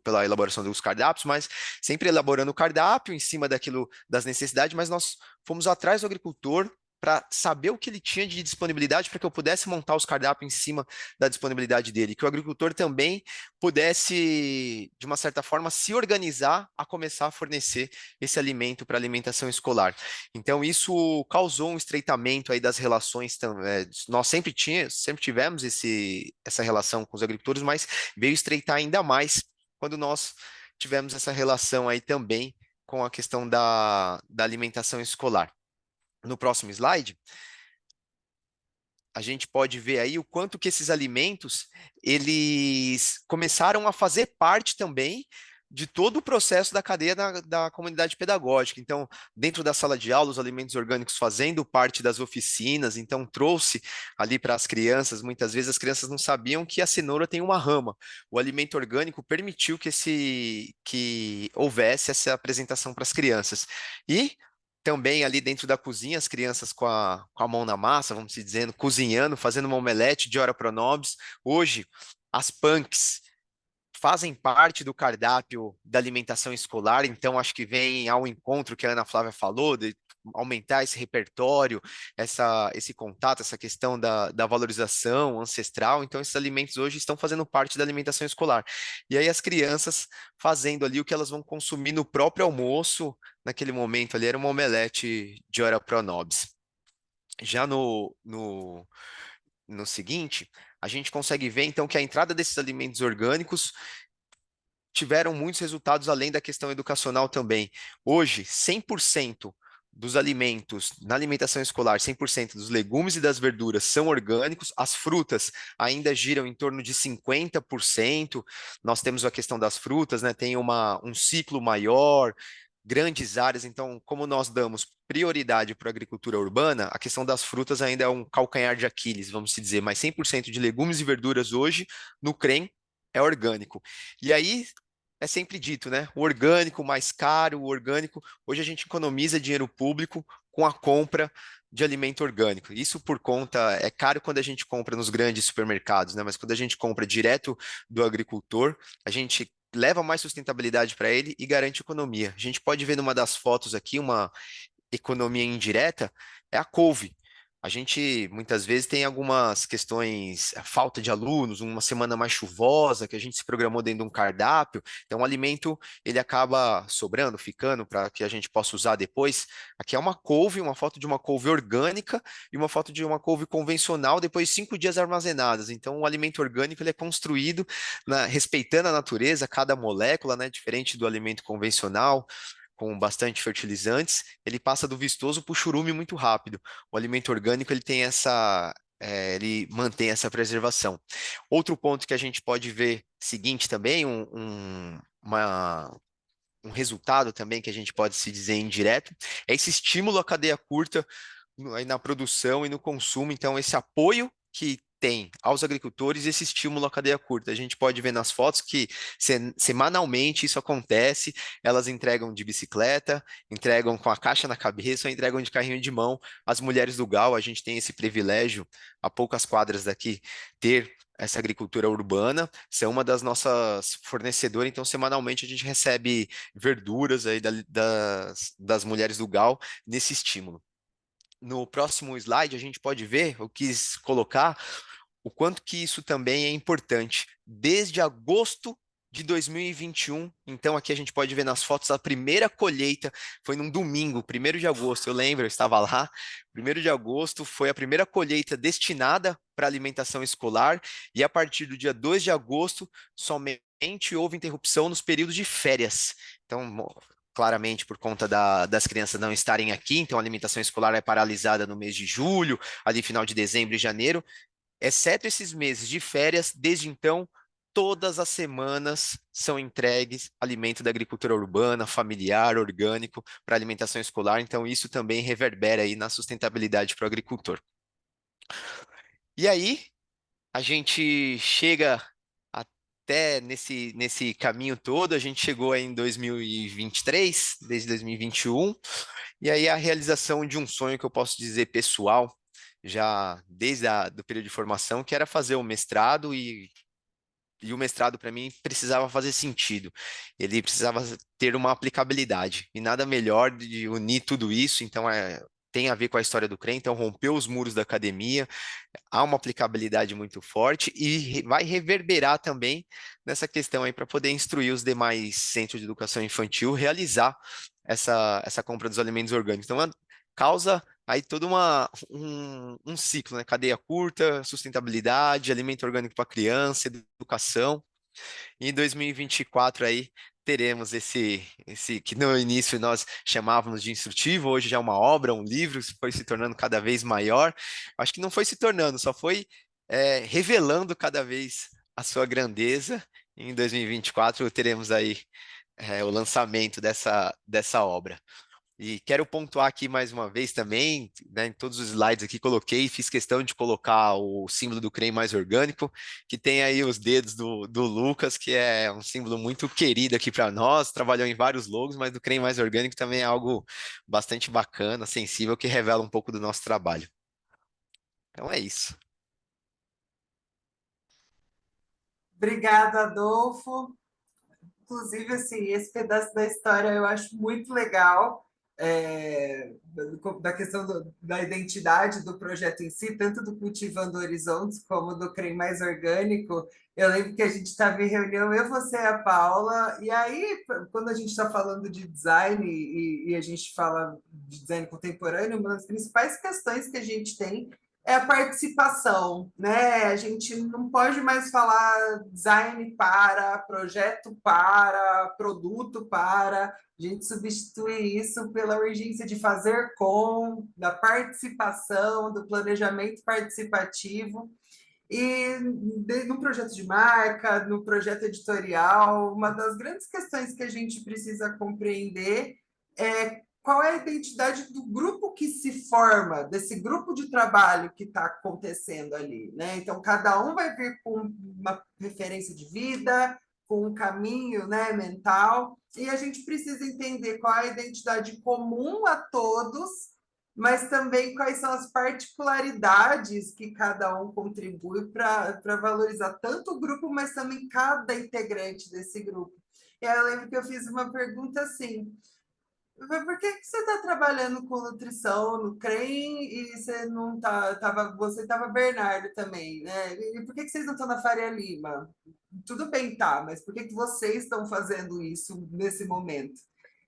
pela elaboração dos cardápios, mas sempre elaborando o cardápio em cima daquilo, das necessidades, mas nós fomos atrás do agricultor para saber o que ele tinha de disponibilidade para que eu pudesse montar os cardápios em cima da disponibilidade dele, que o agricultor também pudesse, de uma certa forma, se organizar a começar a fornecer esse alimento para alimentação escolar. Então, isso causou um estreitamento aí das relações. Nós sempre tivemos essa relação com os agricultores, mas veio estreitar ainda mais quando nós tivemos essa relação aí também com a questão da alimentação escolar. No próximo slide, a gente pode ver aí o quanto que esses alimentos, eles começaram a fazer parte também de todo o processo da cadeia da comunidade pedagógica. Então, dentro da sala de aula, os alimentos orgânicos fazendo parte das oficinas, então trouxe ali para as crianças, muitas vezes as crianças não sabiam que a cenoura tem uma rama. O alimento orgânico permitiu que houvesse essa apresentação para as crianças. E também ali dentro da cozinha, as crianças com a mão na massa, vamos se dizendo, cozinhando, fazendo uma omelete de ora pro nobis. Hoje, as punks fazem parte do cardápio da alimentação escolar, então acho que vem ao encontro que a Ana Flávia falou, de aumentar esse repertório, esse contato, essa questão da valorização ancestral. Então, esses alimentos hoje estão fazendo parte da alimentação escolar. E aí as crianças fazendo ali o que elas vão consumir no próprio almoço, naquele momento ali, era uma omelete de ora pro nobis. Já no seguinte, a gente consegue ver, então, que a entrada desses alimentos orgânicos tiveram muitos resultados além da questão educacional também. Hoje, 100% dos alimentos, na alimentação escolar, 100% dos legumes e das verduras são orgânicos, as frutas ainda giram em torno de 50%. Nós temos a questão das frutas, né? Tem um ciclo maior, grandes áreas, então, como nós damos prioridade para a agricultura urbana, a questão das frutas ainda é um calcanhar de Aquiles, vamos se dizer, mas 100% de legumes e verduras hoje, no CREM, é orgânico. E aí, é sempre dito, né? O orgânico mais caro, o orgânico. Hoje a gente economiza dinheiro público com a compra de alimento orgânico. Isso por conta, é caro quando a gente compra nos grandes supermercados, né? Mas quando a gente compra direto do agricultor, a gente leva mais sustentabilidade para ele e garante economia. A gente pode ver numa das fotos aqui uma economia indireta, é a couve. A gente muitas vezes tem algumas questões, a falta de alunos, uma semana mais chuvosa, que a gente se programou dentro de um cardápio, então o alimento ele acaba sobrando, ficando para que a gente possa usar depois. Aqui é uma couve, uma foto de uma couve orgânica e uma foto de uma couve convencional, depois de 5 dias armazenadas. Então o alimento orgânico ele é construído respeitando a natureza, cada molécula, né, diferente do alimento convencional com bastante fertilizantes, ele passa do vistoso para o churume muito rápido. O alimento orgânico ele tem ele mantém essa preservação. Outro ponto que a gente pode ver seguinte também, um resultado também que a gente pode se dizer indireto, é esse estímulo à cadeia curta na produção e no consumo. Então, esse apoio que tem aos agricultores esse estímulo à cadeia curta. A gente pode ver nas fotos que semanalmente isso acontece, elas entregam de bicicleta, entregam com a caixa na cabeça ou entregam de carrinho de mão. As mulheres do GAU, a gente tem esse privilégio, a poucas quadras daqui, ter essa agricultura urbana, são uma das nossas fornecedoras, então semanalmente a gente recebe verduras aí das mulheres do GAU nesse estímulo. No próximo slide, a gente pode ver, eu quis colocar o quanto que isso também é importante. Desde agosto de 2021, então aqui a gente pode ver nas fotos a primeira colheita, foi num domingo, 1º de agosto, eu lembro, eu estava lá, 1º de agosto foi a primeira colheita destinada para alimentação escolar, e a partir do dia 2 de agosto, somente houve interrupção nos períodos de férias. Então, claramente por conta das crianças não estarem aqui, então a alimentação escolar é paralisada no mês de julho, ali final de dezembro e janeiro, exceto esses meses de férias, desde então, todas as semanas são entregues alimento da agricultura urbana, familiar, orgânico, para alimentação escolar, então isso também reverbera aí na sustentabilidade para o agricultor. E aí, a gente chega até nesse caminho todo, a gente chegou aí em 2023, desde 2021, e aí a realização de um sonho que eu posso dizer pessoal, já desde do período de formação, que era fazer o mestrado e o mestrado para mim precisava fazer sentido, ele precisava ter uma aplicabilidade, e nada melhor de unir tudo isso, então tem a ver com a história do CREA, então rompeu os muros da academia, há uma aplicabilidade muito forte e vai reverberar também nessa questão aí para poder instruir os demais centros de educação infantil realizar essa compra dos alimentos orgânicos. Então, causa aí todo um ciclo, né? Cadeia curta, sustentabilidade, alimento orgânico para criança, educação. E em 2024 aí teremos esse que no início nós chamávamos de instrutivo, hoje já é uma obra, um livro, foi se tornando cada vez maior. Acho que não foi se tornando, só foi revelando cada vez a sua grandeza. Em 2024 teremos aí o lançamento dessa obra. E quero pontuar aqui mais uma vez também, né, em todos os slides aqui coloquei, fiz questão de colocar o símbolo do CREA mais orgânico, que tem aí os dedos do Lucas, que é um símbolo muito querido aqui para nós, trabalhou em vários logos, mas do CREA mais orgânico também é algo bastante bacana, sensível, que revela um pouco do nosso trabalho. Então é isso. Obrigada, Adolfo. Inclusive, assim, esse pedaço da história eu acho muito legal, da questão da identidade do projeto em si, tanto do Cultivando Horizontes como do CREA Mais Orgânico. Eu lembro que a gente estava em reunião, eu, você e a Paula, e aí, quando a gente está falando de design e a gente fala de design contemporâneo, uma das principais questões que a gente tem é a participação, né? A gente não pode mais falar design para, projeto para, produto para. A gente substitui isso pela urgência de fazer com, da participação, do planejamento participativo. E no projeto de marca, no projeto editorial, uma das grandes questões que a gente precisa compreender é qual é a identidade do grupo que se forma, desse grupo de trabalho que está acontecendo ali, né? Então, cada um vai vir com uma referência de vida, com um caminho, né, mental, e a gente precisa entender qual é a identidade comum a todos, mas também quais são as particularidades que cada um contribui para valorizar tanto o grupo, mas também cada integrante desse grupo. E aí eu lembro que eu fiz uma pergunta assim: por que você está trabalhando com nutrição no CREM e você não você estava Bernardo também, né? E por que vocês não estão na Faria Lima? Tudo bem, tá, mas por que vocês estão fazendo isso nesse momento?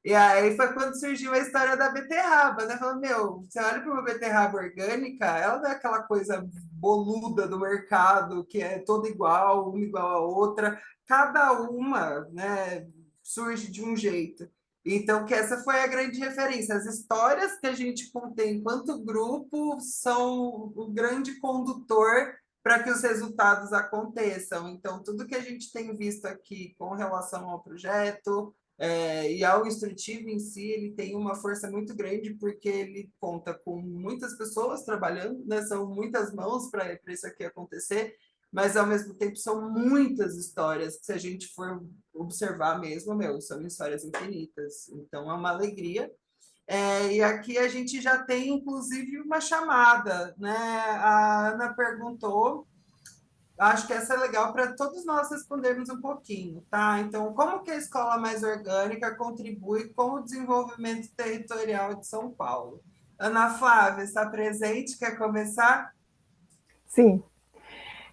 E aí foi quando surgiu a história da beterraba, né? Falando, meu, você olha para uma beterraba orgânica, ela não é aquela coisa boluda do mercado, que é toda igual, uma igual a outra, cada uma, né, surge de um jeito. Então, que essa foi a grande referência. As histórias que a gente contém enquanto grupo são o grande condutor para que os resultados aconteçam. Então, tudo que a gente tem visto aqui com relação ao projeto e ao instrutivo em si, ele tem uma força muito grande, porque ele conta com muitas pessoas trabalhando, né? São muitas mãos para isso aqui acontecer, mas ao mesmo tempo são muitas histórias que, se a gente for observar mesmo, meu, são histórias infinitas. Então é uma alegria. E aqui a gente já tem, inclusive, uma chamada, né? A Ana perguntou, acho que essa é legal para todos nós respondermos um pouquinho, tá? Então, como que a Escola Mais Orgânica contribui com o desenvolvimento territorial de São Paulo? Ana Flávia, está presente? Quer começar? Sim.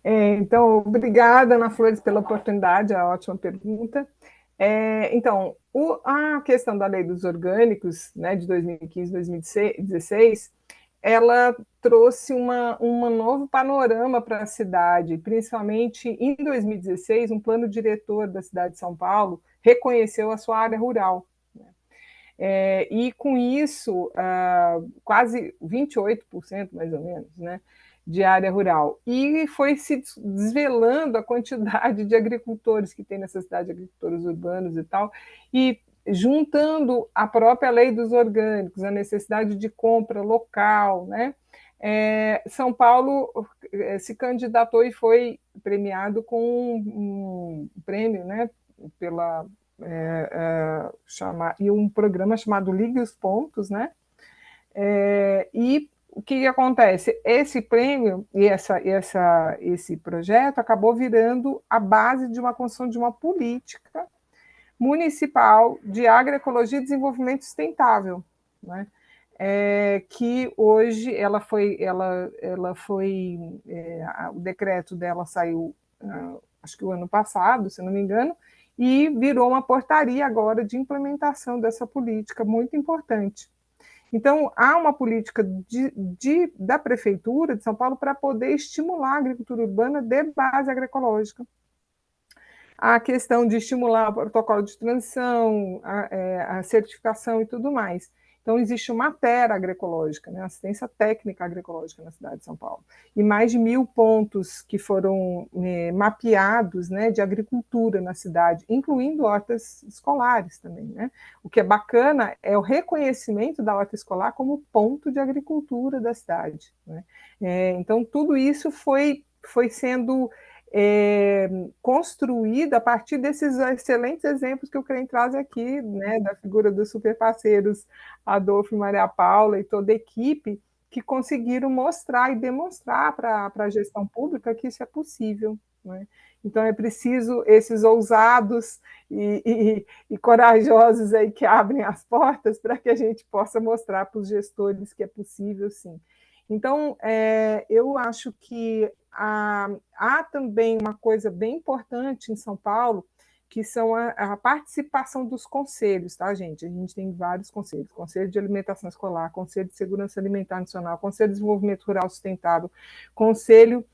Então, obrigada, Ana Flores, pela oportunidade, a ótima pergunta. Então, a questão da Lei dos Orgânicos, né, de 2015, 2016, ela trouxe um novo panorama para a cidade, principalmente em 2016, um plano diretor da cidade de São Paulo reconheceu a sua área rural, né? E com isso, quase 28%, mais ou menos, né, de área rural. E foi se desvelando a quantidade de agricultores que tem nessa cidade, agricultores urbanos e tal, e juntando a própria lei dos orgânicos, a necessidade de compra local, né? São Paulo se candidatou e foi premiado com um prêmio, né, pela e um programa chamado Ligue os Pontos, né? E o que acontece? Esse prêmio e esse projeto acabou virando a base de uma construção de uma política municipal de agroecologia e desenvolvimento sustentável, né? Que hoje o decreto dela saiu, acho que o ano passado, se não me engano, e virou uma portaria agora de implementação dessa política muito importante. Então, há uma política da Prefeitura de São Paulo para poder estimular a agricultura urbana de base agroecológica. A questão de estimular o protocolo de transição, a certificação e tudo mais. Então, existe uma terra agroecológica, né, assistência técnica agroecológica na cidade de São Paulo. E mais de 1.000 pontos que foram mapeados, né, de agricultura na cidade, incluindo hortas escolares também, né? O que é bacana é o reconhecimento da horta escolar como ponto de agricultura da cidade, né? Então, tudo isso foi sendo construída a partir desses excelentes exemplos que o CREM traz aqui, né, da figura dos super parceiros Adolfo e Maria Paula e toda a equipe, que conseguiram mostrar e demonstrar para a gestão pública que isso é possível, né? Então é preciso esses ousados e corajosos aí que abrem as portas para que a gente possa mostrar para os gestores que é possível, sim. Então, eu acho que há também uma coisa bem importante em São Paulo, que são a participação dos conselhos, tá, gente? A gente tem vários conselhos: Conselho de Alimentação Escolar, Conselho de Segurança Alimentar Nacional, Conselho de Desenvolvimento Rural Sustentável, Conselho...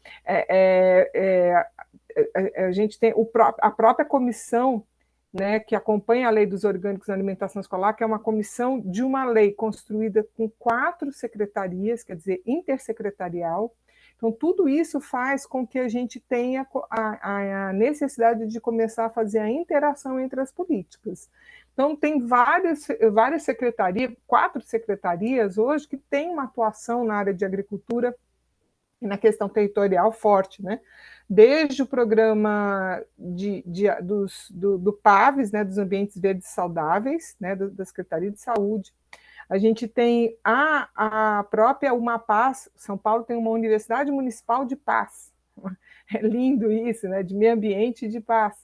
a gente tem a própria comissão, né, que acompanha a lei dos orgânicos na alimentação escolar, que é uma comissão de uma lei construída com 4 secretarias, quer dizer, intersecretarial. Então, tudo isso faz com que a gente tenha a necessidade de começar a fazer a interação entre as políticas. Então, tem várias secretarias, 4 secretarias hoje, que têm uma atuação na área de agricultura e na questão territorial forte, né? Desde o programa do PAVES, né, dos Ambientes Verdes Saudáveis, né, da Secretaria de Saúde. A gente tem a própria UMAPaz. São Paulo tem uma Universidade Municipal de Paz. É lindo isso, né? De meio ambiente e de paz.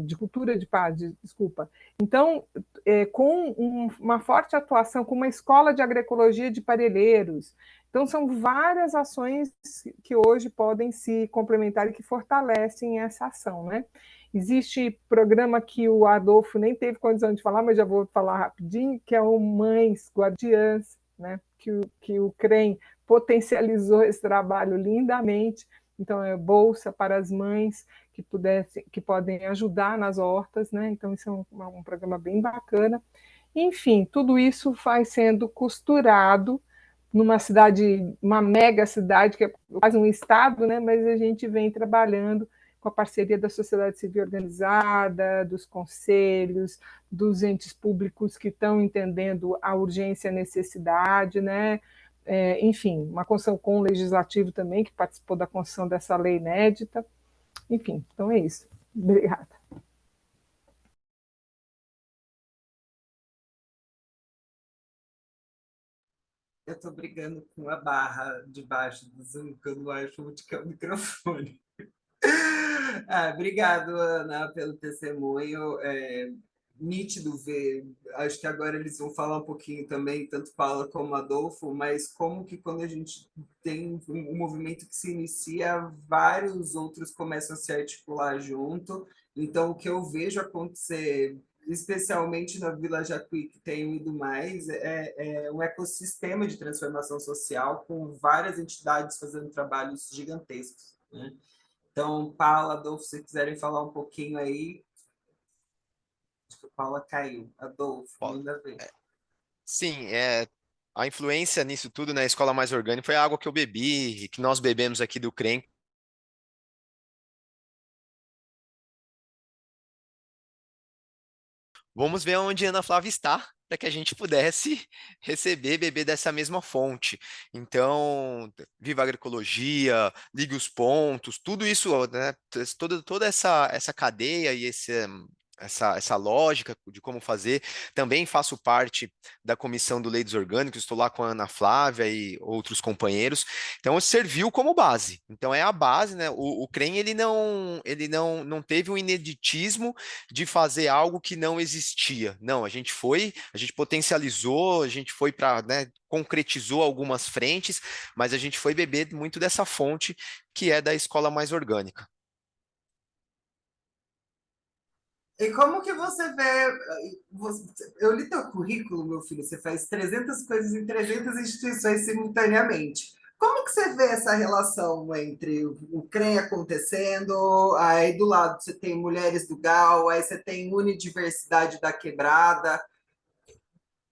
De cultura de paz, desculpa. Então, com uma forte atuação, com uma escola de agroecologia de Parelheiros. Então, são várias ações que hoje podem se complementar e que fortalecem essa ação, né? Existe programa que o Adolfo nem teve condição de falar, mas já vou falar rapidinho, que é o Mães Guardiãs, né? Que o CREM potencializou esse trabalho lindamente. Então, é bolsa para as mães que podem ajudar nas hortas, né? Então, isso é um programa bem bacana. Enfim, tudo isso vai sendo costurado numa cidade, uma mega cidade, que é quase um estado, né? Mas a gente vem trabalhando com a parceria da sociedade civil organizada, dos conselhos, dos entes públicos que estão entendendo a urgência e a necessidade, né? Enfim, uma construção com o legislativo também, que participou da construção dessa lei inédita. Enfim, então é isso. Obrigada. Eu estou brigando com a barra debaixo do Zoom, que eu não acho onde que é o microfone. Obrigado, Ana, pelo testemunho. Nítido ver. Acho que agora eles vão falar um pouquinho também, tanto Paula como Adolfo, mas como que quando a gente tem um movimento que se inicia, vários outros começam a se articular junto. Então, o que eu vejo acontecer, especialmente na Vila Jacuí, que tem ido mais, é um ecossistema de transformação social com várias entidades fazendo trabalhos gigantescos, né? Então, Paula, Adolfo, se quiserem falar um pouquinho aí. Acho que o Paula caiu. Adolfo, Ó, manda ver. sim, a influência nisso tudo na escola mais orgânica foi a água que eu bebi, que nós bebemos aqui do CREM. Vamos ver onde a Ana Flávia está, para que a gente pudesse receber, beber dessa mesma fonte. Então, Viva a Agroecologia, Ligue os Pontos, tudo isso, né, toda essa cadeia e essa lógica de como fazer. Também faço parte da comissão do Lei dos Orgânicos, estou lá com a Ana Flávia e outros companheiros. Então, serviu como base. Então, é a base, né? O CREM, ele não teve um ineditismo de fazer algo que não existia. Não, a gente potencializou, a gente foi para, né, concretizou algumas frentes, mas a gente foi beber muito dessa fonte que é da escola mais orgânica. E como que você vê? Eu li teu currículo, meu filho, você faz 300 coisas em 300 instituições simultaneamente. Como que você vê essa relação entre o CREM acontecendo, aí do lado você tem Mulheres do Gal, aí você tem Unidiversidade da Quebrada.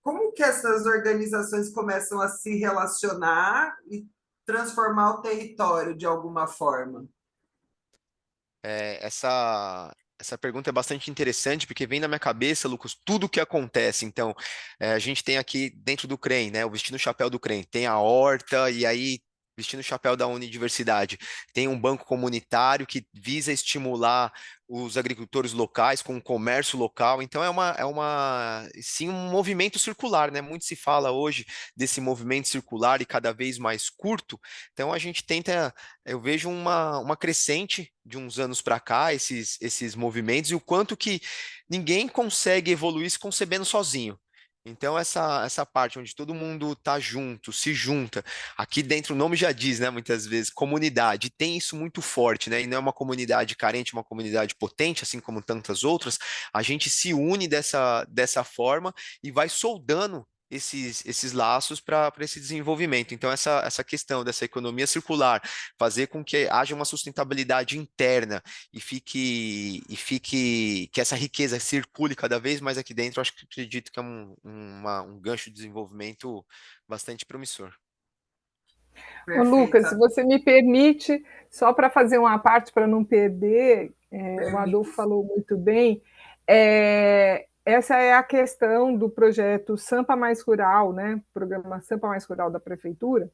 Como que essas organizações começam a se relacionar e transformar o território de alguma forma? Essa pergunta é bastante interessante, porque vem na minha cabeça, Lucas, tudo o que acontece. Então, a gente tem aqui dentro do CREM, né, o Vestindo o Chapéu do CREM, tem a horta, e aí, vestindo o chapéu da Unidiversidade, tem um banco comunitário que visa estimular os agricultores locais com o comércio local. Então, sim, um movimento circular, né? Muito se fala hoje desse movimento circular e cada vez mais curto. Então, a gente tenta, eu vejo uma crescente de uns anos para cá, esses movimentos, e o quanto que ninguém consegue evoluir se concebendo sozinho. Então, essa parte onde todo mundo está junto, se junta, aqui dentro o nome já diz, né, muitas vezes, comunidade, tem isso muito forte, né, e não é uma comunidade carente, é uma comunidade potente, assim como tantas outras, a gente se une dessa forma e vai soldando esses laços para esse desenvolvimento. Então, essa questão dessa economia circular, fazer com que haja uma sustentabilidade interna que essa riqueza circule cada vez mais aqui dentro, acho que acredito que é um gancho de desenvolvimento bastante promissor. Ô, Lucas, se Perfeita. você me permite, só para fazer uma parte para não perder, o Adolfo Permite. falou muito bem, essa é a questão do projeto Sampa Mais Rural, né? Programa Sampa Mais Rural da Prefeitura,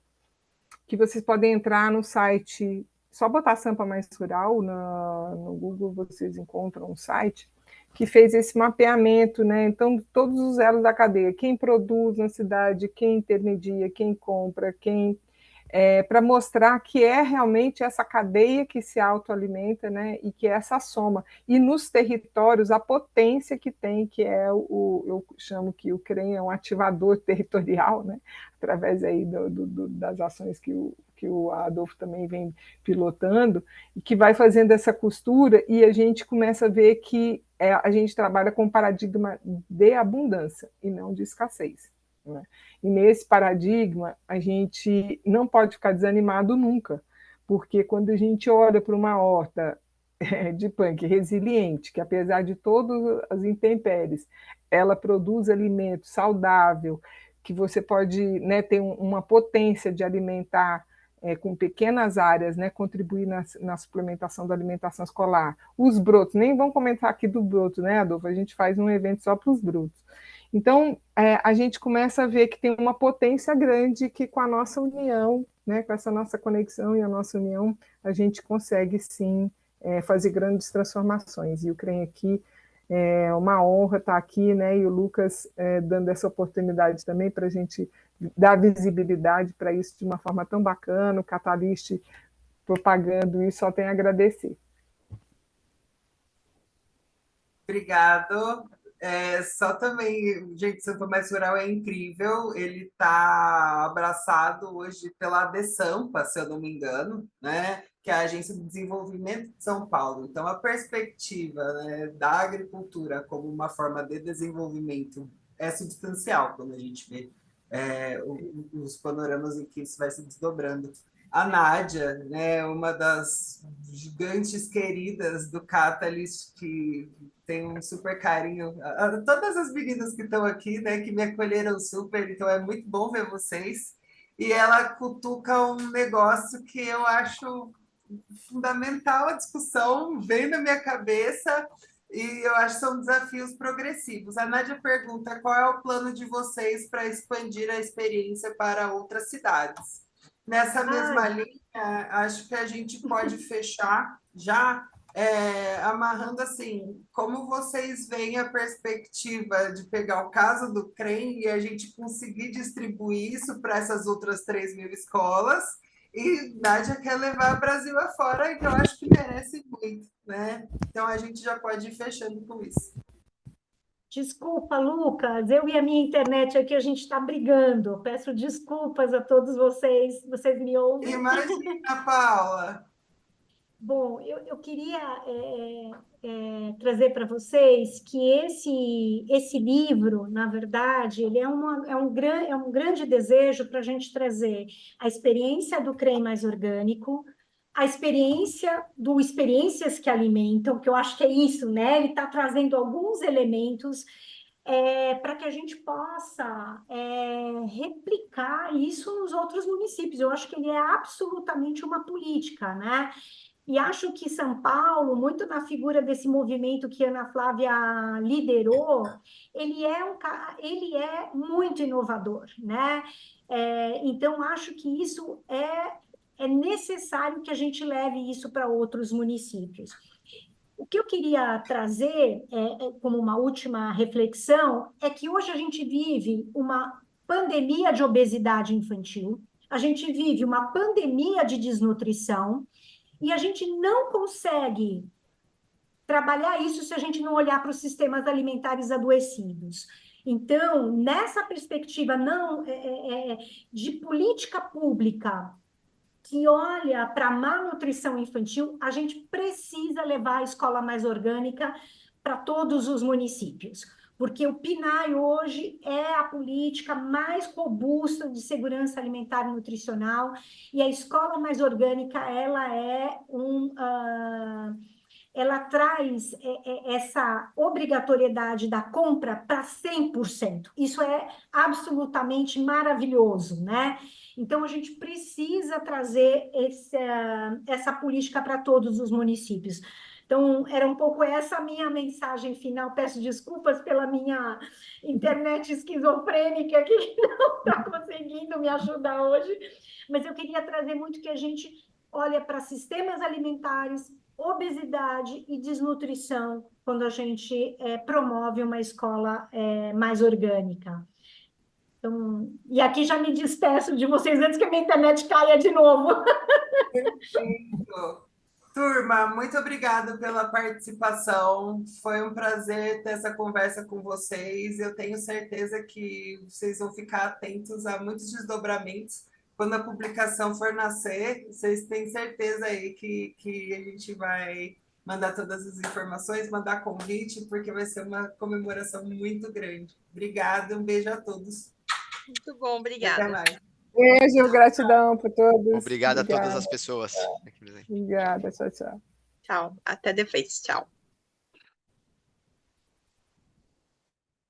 que vocês podem entrar no site, só botar Sampa Mais Rural no Google, vocês encontram um site que fez esse mapeamento, né? Então, todos os elos da cadeia, quem produz na cidade, quem intermedia, quem compra, para mostrar que é realmente essa cadeia que se autoalimenta, né, e que é essa soma. E nos territórios, a potência que tem, que é eu chamo que o CREM é um ativador territorial, né, através aí das ações que o Adolfo também vem pilotando, e que vai fazendo essa costura, e a gente começa a ver que a gente trabalha com um paradigma de abundância e não de escassez, né? E nesse paradigma, a gente não pode ficar desanimado nunca, porque quando a gente olha para uma horta de punk resiliente, que apesar de todas as intempéries, ela produz alimento saudável, que você pode, né, ter uma potência de alimentar com pequenas áreas, né, contribuir na suplementação da alimentação escolar. Os brotos, nem vamos comentar aqui do broto, né, Adolfo? A gente faz um evento só para os brotos. Então, a gente começa a ver que tem uma potência grande que com a nossa união, né, com essa nossa conexão e a nossa união, a gente consegue sim fazer grandes transformações. E o CREM aqui é uma honra estar aqui, né, e o Lucas dando essa oportunidade também para a gente dar visibilidade para isso de uma forma tão bacana, o Catalyst propagando isso, só tem a agradecer. Obrigado. Só também, gente, Sampa Mais Rural é incrível. Ele está abraçado hoje pela ADESAMPA, se eu não me engano, né? Que é a Agência de Desenvolvimento de São Paulo. Então, a perspectiva, né, da agricultura como uma forma de desenvolvimento é substancial quando a gente vê os panoramas em que isso vai se desdobrando. a Nádia, né, uma das gigantes queridas do Catalyst, que tem um super carinho. Todas as meninas que estão aqui, né, que me acolheram super, então é muito bom ver vocês. E ela cutuca um negócio que eu acho fundamental, a discussão vem na minha cabeça, e eu acho que são desafios progressivos. A Nádia pergunta qual é o plano de vocês para expandir a experiência para outras cidades. Nessa mesma linha, acho que a gente pode fechar já amarrando assim, como vocês veem a perspectiva de pegar o caso do CREM e a gente conseguir distribuir isso para essas outras 3.000 escolas, e Nádia quer levar o Brasil afora, e que eu acho que merece muito, né? Então a gente já pode ir fechando com isso. Desculpa, Lucas, eu e a minha internet aqui, a gente está brigando. Peço desculpas a todos vocês. Vocês me ouvem? Imagina, Paula. Bom, eu queria trazer para vocês que esse livro, na verdade, ele é um grande desejo para a gente trazer a experiência do CREM mais orgânico, a experiência do Experiências que Alimentam, que eu acho que é isso, né? Ele está trazendo alguns elementos para que a gente possa replicar isso nos outros municípios. Eu acho que ele é absolutamente uma política, né? E acho que São Paulo, muito na figura desse movimento que a Ana Flávia liderou, ele é muito inovador, né? Então, acho que isso é necessário que a gente leve isso para outros municípios. O que eu queria trazer como uma última reflexão é que hoje a gente vive uma pandemia de obesidade infantil, a gente vive uma pandemia de desnutrição, e a gente não consegue trabalhar isso se a gente não olhar para os sistemas alimentares adoecidos. Então, nessa perspectiva de política pública que olha para a malnutrição infantil, a gente precisa levar a escola mais orgânica para todos os municípios, porque o PNAE hoje é a política mais robusta de segurança alimentar e nutricional, e a escola mais orgânica, ela traz essa obrigatoriedade da compra para 100%. Isso é absolutamente maravilhoso, né? Então, a gente precisa trazer essa política para todos os municípios. Então, era um pouco essa a minha mensagem final. Peço desculpas pela minha internet esquizofrênica que não está conseguindo me ajudar hoje, mas eu queria trazer muito que a gente olha para sistemas alimentares, obesidade e desnutrição quando a gente promove uma escola mais orgânica. Então, e aqui já me despeço de vocês antes que a minha internet caia de novo. Perfeito. Turma, muito obrigada pela participação. Foi um prazer ter essa conversa com vocês. Eu tenho certeza que vocês vão ficar atentos a muitos desdobramentos. Quando a publicação for nascer, vocês têm certeza aí que a gente vai mandar todas as informações, mandar convite, porque vai ser uma comemoração muito grande. Obrigada, um beijo a todos. Muito bom, obrigada. Até mais. Beijo, gratidão para todos. Obrigado a todas as pessoas. Obrigada, tchau, tchau. Tchau, até depois, tchau.